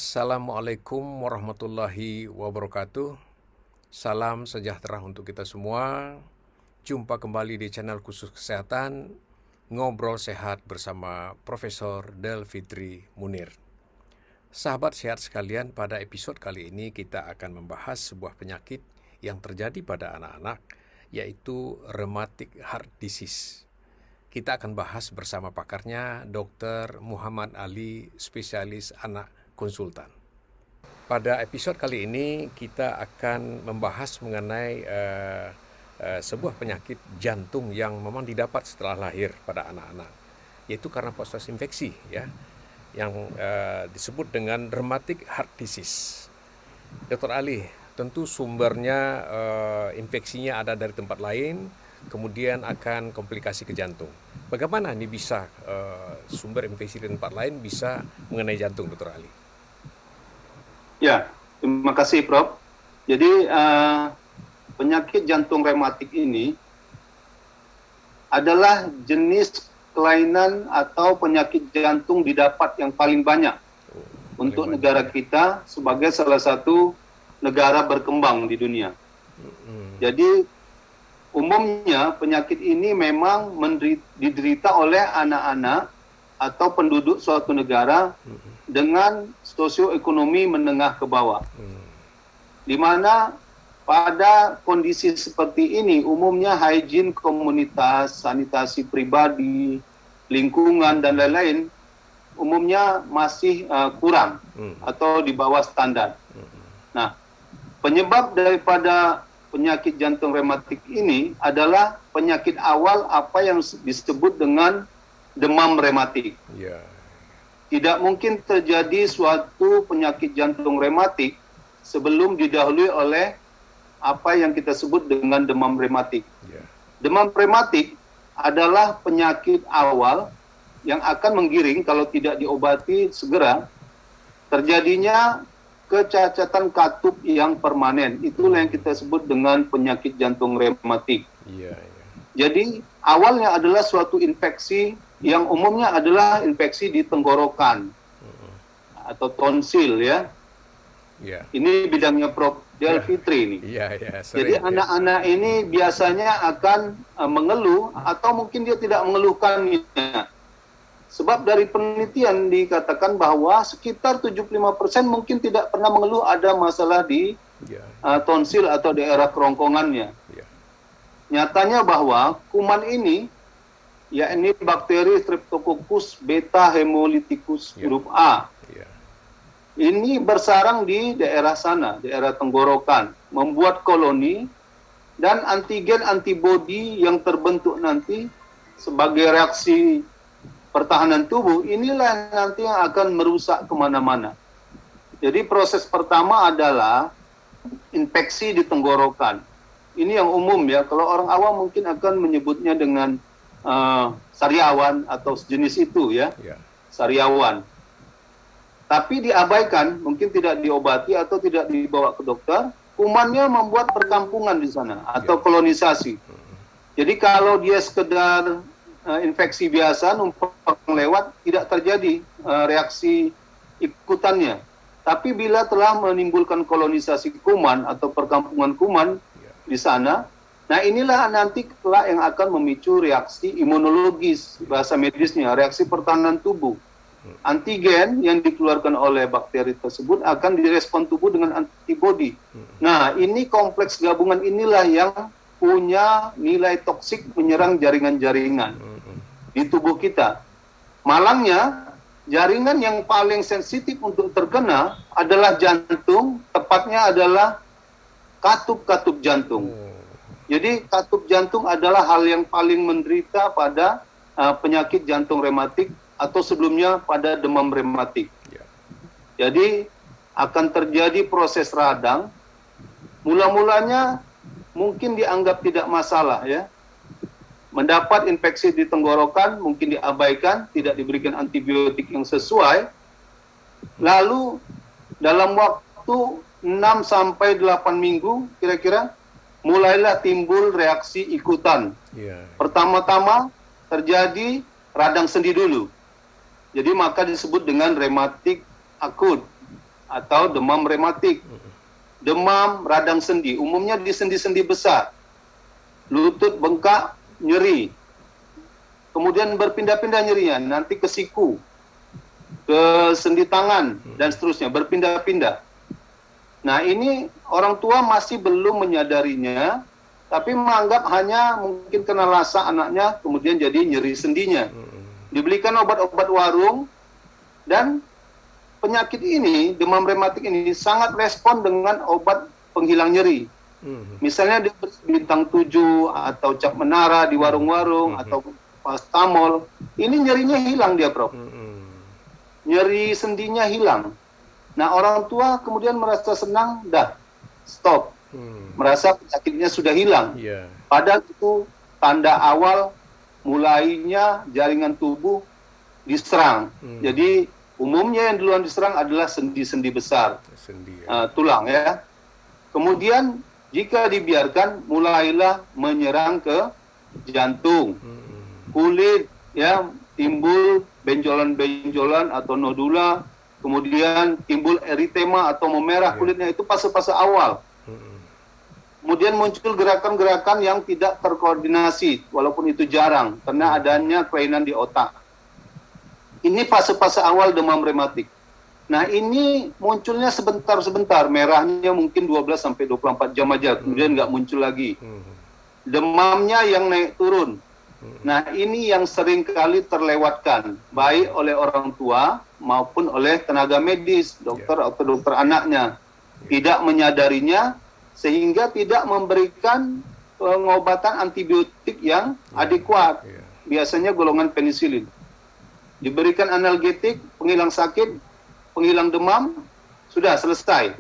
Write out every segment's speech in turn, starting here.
Assalamualaikum warahmatullahi wabarakatuh. Salam sejahtera untuk kita semua. Jumpa kembali di channel khusus kesehatan, Ngobrol Sehat bersama Profesor Del Fitri Munir. Sahabat sehat sekalian, pada episode kali ini kita akan membahas sebuah penyakit yang terjadi pada anak-anak, yaitu rheumatic heart disease. Kita akan bahas bersama pakarnya, Dr. Muhammad Ali, spesialis anak konsultan. Pada episode kali ini kita akan membahas mengenai sebuah penyakit jantung yang memang didapat setelah lahir pada anak-anak, yaitu karena proses infeksi, ya, yang disebut dengan rheumatic heart disease. Dr. Ali, tentu sumbernya infeksinya ada dari tempat lain, kemudian akan komplikasi ke jantung. Bagaimana ini bisa sumber infeksi di tempat lain bisa mengenai jantung, Dr. Ali? Ya, terima kasih Prof. Jadi penyakit jantung rematik ini adalah jenis kelainan atau penyakit jantung didapat yang paling banyak untuk negara kita sebagai salah satu negara berkembang di dunia. Jadi umumnya penyakit ini memang diderita oleh anak-anak atau penduduk suatu negara dengan sosioekonomi menengah ke bawah. Di mana pada kondisi seperti ini umumnya hygiene komunitas, sanitasi pribadi, lingkungan dan lain-lain umumnya masih kurang atau di bawah standar. Nah, penyebab daripada penyakit jantung rematik ini adalah penyakit awal apa yang disebut dengan demam rematik. Tidak mungkin terjadi suatu penyakit jantung rematik sebelum didahului oleh apa yang kita sebut dengan demam rematik. Demam rematik adalah penyakit awal yang akan menggiring kalau tidak diobati segera terjadinya kecacatan katup yang permanen. Itulah yang kita sebut dengan penyakit jantung rematik. Jadi awalnya adalah suatu infeksi yang umumnya adalah infeksi di tenggorokan atau tonsil, ya. Ini bidangnya Prof. Del Fitri ini. Jadi anak-anak ini biasanya akan mengeluh atau mungkin dia tidak mengeluhkannya. Sebab dari penelitian dikatakan bahwa sekitar 75% mungkin tidak pernah mengeluh ada masalah di tonsil atau daerah kerongkongannya. Nyatanya bahwa kuman ini, yakni bakteri Streptococcus beta hemolyticus grup A, ini bersarang di daerah sana, daerah tenggorokan, membuat koloni, dan antigen antibodi yang terbentuk nanti sebagai reaksi pertahanan tubuh, inilah nanti yang akan merusak kemana-mana. Jadi proses pertama adalah infeksi di tenggorokan. Ini yang umum, ya. Kalau orang awam mungkin akan menyebutnya dengan sariawan atau sejenis itu, ya. Sariawan. Tapi diabaikan, mungkin tidak diobati atau tidak dibawa ke dokter, kumannya membuat perkampungan di sana atau kolonisasi. Jadi kalau dia sekedar infeksi biasa, numpang lewat, tidak terjadi reaksi ikutannya. Tapi bila telah menimbulkan kolonisasi kuman atau perkampungan kuman di sana, nah inilah nanti kelak yang akan memicu reaksi imunologis, bahasa medisnya, reaksi pertahanan tubuh. Antigen yang dikeluarkan oleh bakteri tersebut akan direspon tubuh dengan antibodi. Nah, ini kompleks gabungan inilah yang punya nilai toksik menyerang jaringan-jaringan di tubuh kita. Malangnya, jaringan yang paling sensitif untuk terkena adalah jantung, tepatnya adalah katup-katup jantung. Jadi katup jantung adalah hal yang paling menderita pada penyakit jantung rematik atau sebelumnya pada demam rematik. Jadi akan terjadi proses radang. Mula-mulanya mungkin dianggap tidak masalah, ya. Mendapat infeksi di tenggorokan mungkin diabaikan, tidak diberikan antibiotik yang sesuai. Lalu dalam waktu 6 sampai 8 minggu kira-kira mulailah timbul reaksi ikutan. Pertama-tama terjadi radang sendi dulu. Jadi maka disebut dengan rematik akut. atau demam rematik. Demam radang sendi, umumnya di sendi-sendi besar. Lutut bengkak, nyeri. Kemudian berpindah-pindah nyerinya, nanti ke siku, ke sendi tangan, dan seterusnya, berpindah-pindah. Nah, ini orang tua masih belum menyadarinya, tapi menganggap hanya mungkin kena lasa anaknya, kemudian jadi nyeri sendinya. Dibelikan obat-obat warung, dan penyakit ini, demam rematik ini, sangat respon dengan obat penghilang nyeri. Misalnya di bintang 7 atau cap menara di warung-warung atau pastamol, ini nyerinya hilang dia, Prof. Nyeri sendinya hilang. Nah, orang tua kemudian merasa senang, dah, stop. Merasa penyakitnya sudah hilang. Padahal itu tanda awal mulainya jaringan tubuh diserang. Jadi umumnya yang duluan diserang adalah sendi-sendi besar, tulang ya. Kemudian jika dibiarkan, mulailah menyerang ke jantung, kulit, ya, timbul benjolan-benjolan atau nodula, kemudian timbul eritema atau memerah kulitnya, itu fase-fase awal. Kemudian muncul gerakan-gerakan yang tidak terkoordinasi, walaupun itu jarang, karena adanya kelainan di otak. Ini fase-fase awal demam rematik. Nah, ini munculnya sebentar-sebentar, merahnya mungkin 12-24 jam aja, kemudian nggak muncul lagi. Demamnya yang naik turun. Nah, ini yang sering kali terlewatkan, baik oleh orang tua maupun oleh tenaga medis, dokter atau dokter anaknya. Tidak menyadarinya, sehingga tidak memberikan pengobatan antibiotik yang adekuat. Biasanya golongan penisilin. Diberikan analgetik, penghilang sakit, penghilang demam, sudah selesai.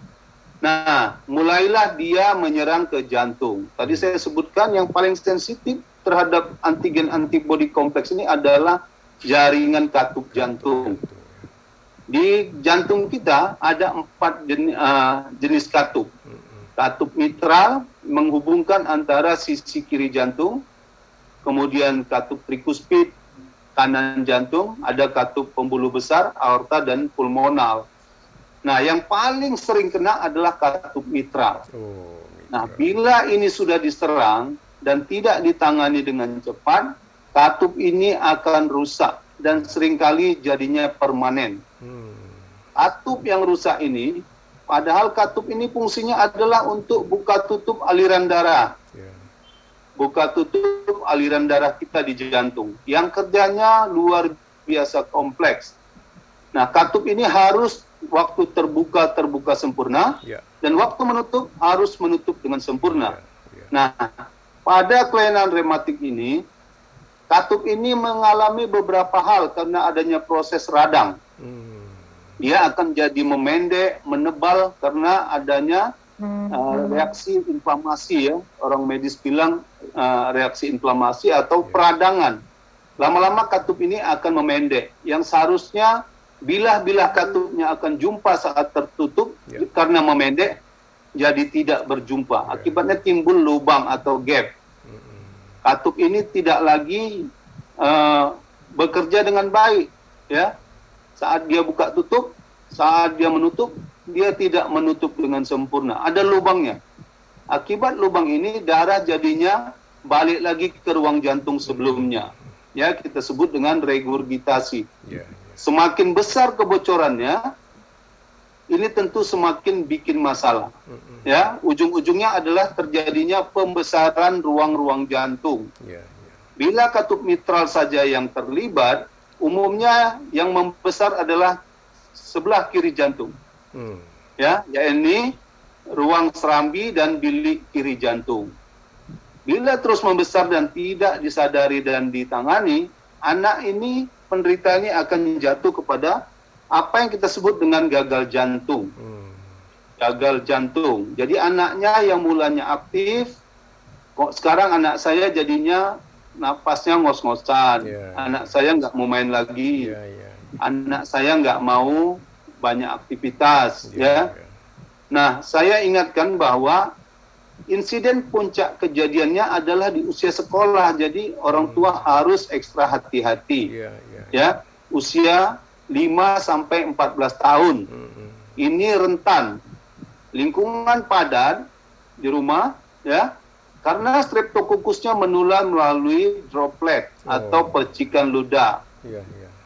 Nah, mulailah dia menyerang ke jantung. Tadi saya sebutkan yang paling sensitif terhadap antigen antibody kompleks ini adalah jaringan katup jantung. Di jantung kita ada 4 jenis katup. Katup mitral menghubungkan antara sisi kiri jantung, kemudian katup trikuspid kanan jantung, ada katup pembuluh besar, aorta, dan pulmonal. Nah, yang paling sering kena adalah katup mitral. Nah, bila ini sudah diserang dan tidak ditangani dengan cepat, katup ini akan rusak dan seringkali jadinya permanen. Katup yang rusak ini, padahal katup ini fungsinya adalah untuk buka tutup aliran darah. Buka tutup aliran darah kita di jantung. Yang kerjanya luar biasa kompleks. Nah, katup ini harus waktu terbuka sempurna, dan waktu menutup harus menutup dengan sempurna. Nah, pada kelainan rematik ini, katup ini mengalami beberapa hal karena adanya proses radang. Dia akan jadi memendek, menebal karena adanya reaksi inflamasi, ya. Orang medis bilang reaksi inflamasi atau peradangan. Lama-lama katup ini akan memendek. Yang seharusnya bilah-bilah katupnya akan jumpa saat tertutup, karena memendek jadi tidak berjumpa. Akibatnya timbul lubang atau gap. Katup ini tidak lagi bekerja dengan baik, ya. Saat dia buka tutup, saat dia menutup, dia tidak menutup dengan sempurna. Ada lubangnya. Akibat lubang ini, darah jadinya balik lagi ke ruang jantung sebelumnya. Ya, kita sebut dengan regurgitasi. Semakin besar kebocorannya, ini tentu semakin bikin masalah. Ya, ujung-ujungnya adalah terjadinya pembesaran ruang-ruang jantung. Bila katup mitral saja yang terlibat, umumnya yang membesar adalah sebelah kiri jantung. Ya, yakni ruang serambi dan bilik kiri jantung. Bila terus membesar dan tidak disadari dan ditangani, anak ini, penderita ini akan jatuh kepada apa yang kita sebut dengan gagal jantung. Gagal jantung. Jadi anaknya yang mulanya aktif, kok sekarang anak saya jadinya napasnya ngos-ngosan. Anak saya nggak mau main lagi. Anak saya nggak mau banyak aktivitas. Nah, saya ingatkan bahwa insiden puncak kejadiannya adalah di usia sekolah. Jadi orang tua harus ekstra hati-hati. Ya, usia 5 sampai 14 tahun. ini rentan. Lingkungan padat di rumah, ya, karena streptokokusnya menular melalui droplet atau percikan ludah.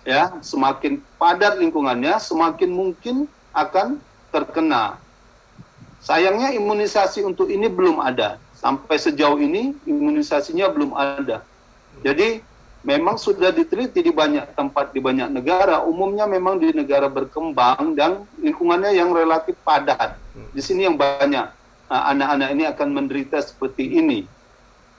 Ya, semakin padat lingkungannya, semakin mungkin akan terkena. Sayangnya imunisasi untuk ini belum ada. Sampai sejauh ini imunisasinya belum ada. Jadi memang sudah diteliti di banyak tempat, di banyak negara. Umumnya memang di negara berkembang dan lingkungannya yang relatif padat. Di sini yang banyak anak-anak ini akan menderita seperti ini.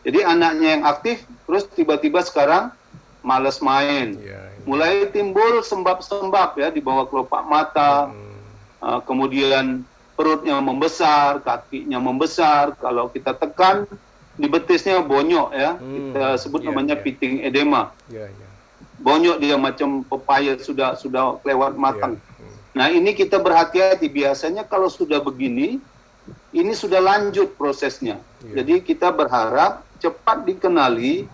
Jadi anaknya yang aktif, terus tiba-tiba sekarang malas main. Mulai timbul sembab-sembab ya di bawah kelopak mata, kemudian perutnya membesar, kakinya membesar. Kalau kita tekan di betisnya bonyok ya, kita sebut namanya piting edema. Bonyok dia macam pepaya sudah kelewat matang. Nah ini kita berhati-hati, biasanya kalau sudah begini, ini sudah lanjut prosesnya. Jadi kita berharap cepat dikenali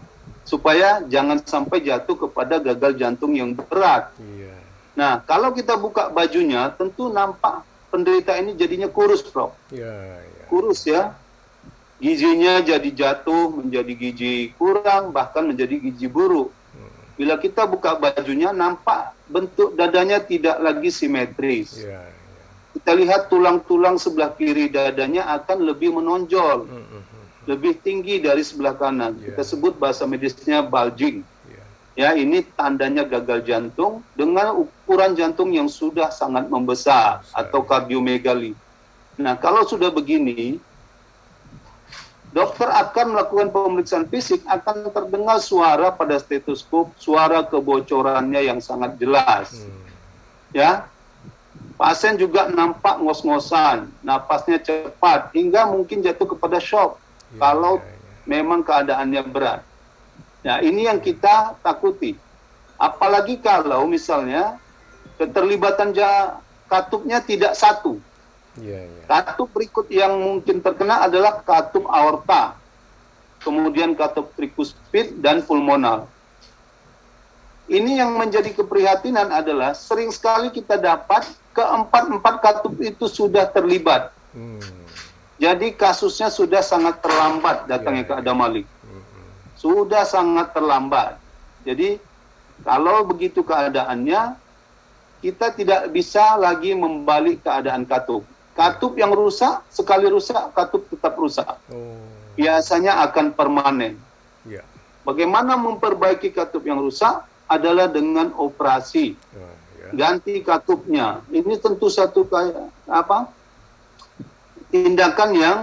supaya jangan sampai jatuh kepada gagal jantung yang berat. Nah kalau kita buka bajunya, tentu nampak penderita ini jadinya kurus, Prof. Kurus ya. Gizinya jadi jatuh, menjadi gizi kurang, bahkan menjadi gizi buruk. Bila kita buka bajunya, nampak bentuk dadanya tidak lagi simetris. Kita lihat tulang-tulang sebelah kiri dadanya akan lebih menonjol, lebih tinggi dari sebelah kanan. Kita sebut bahasa medisnya bulging. Ya, ini tandanya gagal jantung dengan ukuran jantung yang sudah sangat membesar atau kardiomegali. Nah, kalau sudah begini, dokter akan melakukan pemeriksaan fisik, akan terdengar suara pada stetoskop, suara kebocorannya yang sangat jelas. Ya, pasien juga nampak ngos-ngosan, napasnya cepat, hingga mungkin jatuh kepada shock kalau memang keadaannya berat. Nah, ini yang kita takuti. Apalagi kalau misalnya keterlibatan katupnya tidak satu. Katup berikut yang mungkin terkena adalah katup aorta, kemudian katup trikuspid dan pulmonal. Ini yang menjadi keprihatinan adalah sering sekali kita dapat keempat-empat katup itu sudah terlibat. Jadi kasusnya sudah sangat terlambat datangnya ke Adam Malik. Sudah sangat terlambat. Jadi kalau begitu keadaannya, kita tidak bisa lagi membalik keadaan katup. Katup yang rusak, sekali rusak, katup tetap rusak. Biasanya akan permanen. Bagaimana memperbaiki katup yang rusak adalah dengan operasi. Ganti katupnya. Ini tentu satu tindakan yang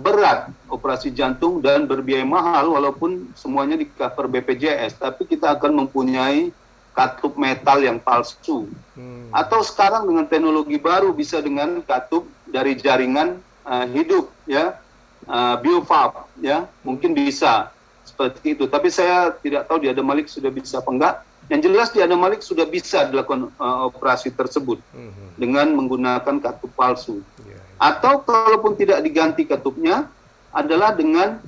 berat, operasi jantung, dan berbiaya mahal walaupun semuanya di cover BPJS. Tapi kita akan mempunyai katup metal yang palsu. Atau sekarang dengan teknologi baru bisa dengan katup dari jaringan hidup, ya, biofab, ya, mungkin bisa seperti itu. Tapi saya tidak tahu di Adam Malik sudah bisa apa enggak. Yang jelas di Adam Malik sudah bisa dilakukan operasi tersebut dengan menggunakan katup palsu. Atau kalaupun tidak diganti katupnya adalah dengan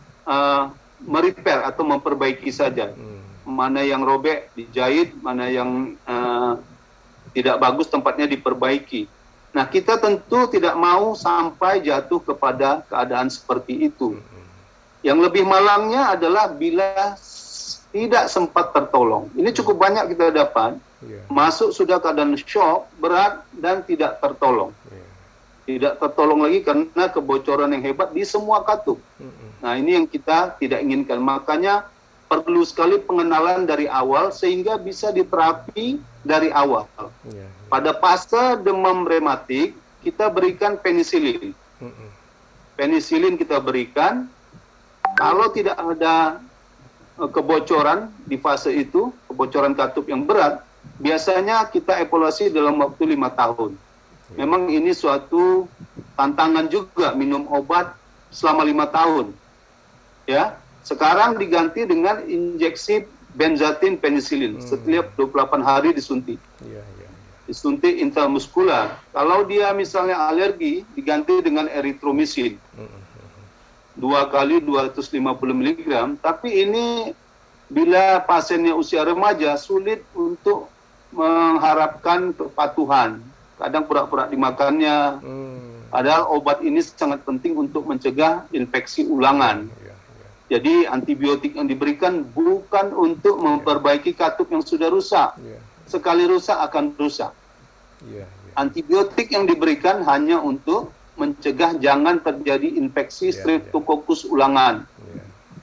merepair atau memperbaiki saja. Mana yang robek dijahit, mana yang tidak bagus tempatnya diperbaiki. Nah, kita tentu tidak mau sampai jatuh kepada keadaan seperti itu. Yang lebih malangnya adalah bila tidak sempat tertolong. Ini cukup banyak kita dapat, masuk sudah keadaan shock, berat, dan tidak tertolong. Tidak tertolong lagi karena kebocoran yang hebat di semua katup. Nah, ini yang kita tidak inginkan. Makanya perlu sekali pengenalan dari awal sehingga bisa diterapi dari awal. Pada fase demam rematik, kita berikan penisilin. Penisilin kita berikan. Kalau tidak ada kebocoran di fase itu, kebocoran katup yang berat, biasanya kita evaluasi dalam waktu 5 tahun. Memang ini suatu tantangan juga minum obat selama 5 tahun. Ya, sekarang diganti dengan injeksi benzatin penisilin. Setiap 28 hari disuntik. Disuntik intramuskular. Kalau dia misalnya alergi, diganti dengan eritromisin. 2 kali 250 mg. Tapi ini bila pasiennya usia remaja, sulit untuk mengharapkan kepatuhan. kadang pura-pura dimakannya. Padahal obat ini sangat penting untuk mencegah infeksi ulangan. Jadi antibiotik yang diberikan bukan untuk memperbaiki katup yang sudah rusak. Sekali rusak akan rusak. Antibiotik yang diberikan hanya untuk mencegah jangan terjadi infeksi Streptococcus ulangan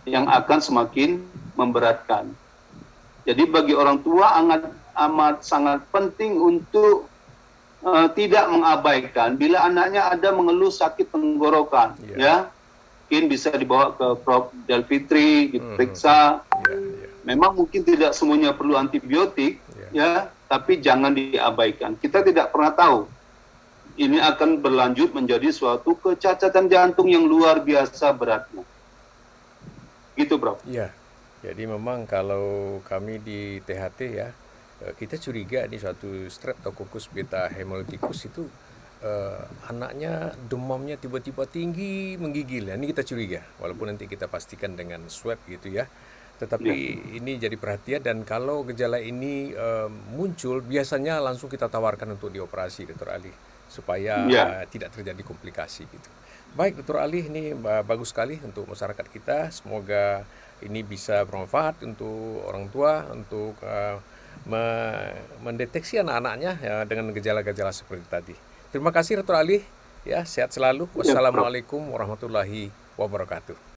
yang akan semakin memberatkan. Jadi bagi orang tua amat sangat penting untuk tidak mengabaikan bila anaknya ada mengeluh sakit tenggorokan, ya. Mungkin bisa dibawa ke Prof. Delfitri, diperiksa. Memang mungkin tidak semuanya perlu antibiotik, ya, tapi jangan diabaikan. Kita tidak pernah tahu ini akan berlanjut menjadi suatu kecacatan jantung yang luar biasa beratnya. Gitu, Bro. Ya, jadi memang kalau kami di THT ya, kita curiga ini suatu Streptococcus beta hemolyticus itu anaknya demamnya tiba-tiba tinggi, menggigil. Ini kita curiga, walaupun nanti kita pastikan dengan swab gitu ya. Tetapi ini jadi perhatian, dan kalau gejala ini muncul, biasanya langsung kita tawarkan untuk dioperasi, Dr. Ali, supaya tidak terjadi komplikasi gitu. Baik, Dr. Ali, ini bagus sekali untuk masyarakat kita. Semoga ini bisa bermanfaat untuk orang tua, untuk mendeteksi anak-anaknya ya, dengan gejala-gejala seperti tadi. Terima kasih Dr. Ali, ya, sehat selalu. Wassalamualaikum warahmatullahi wabarakatuh.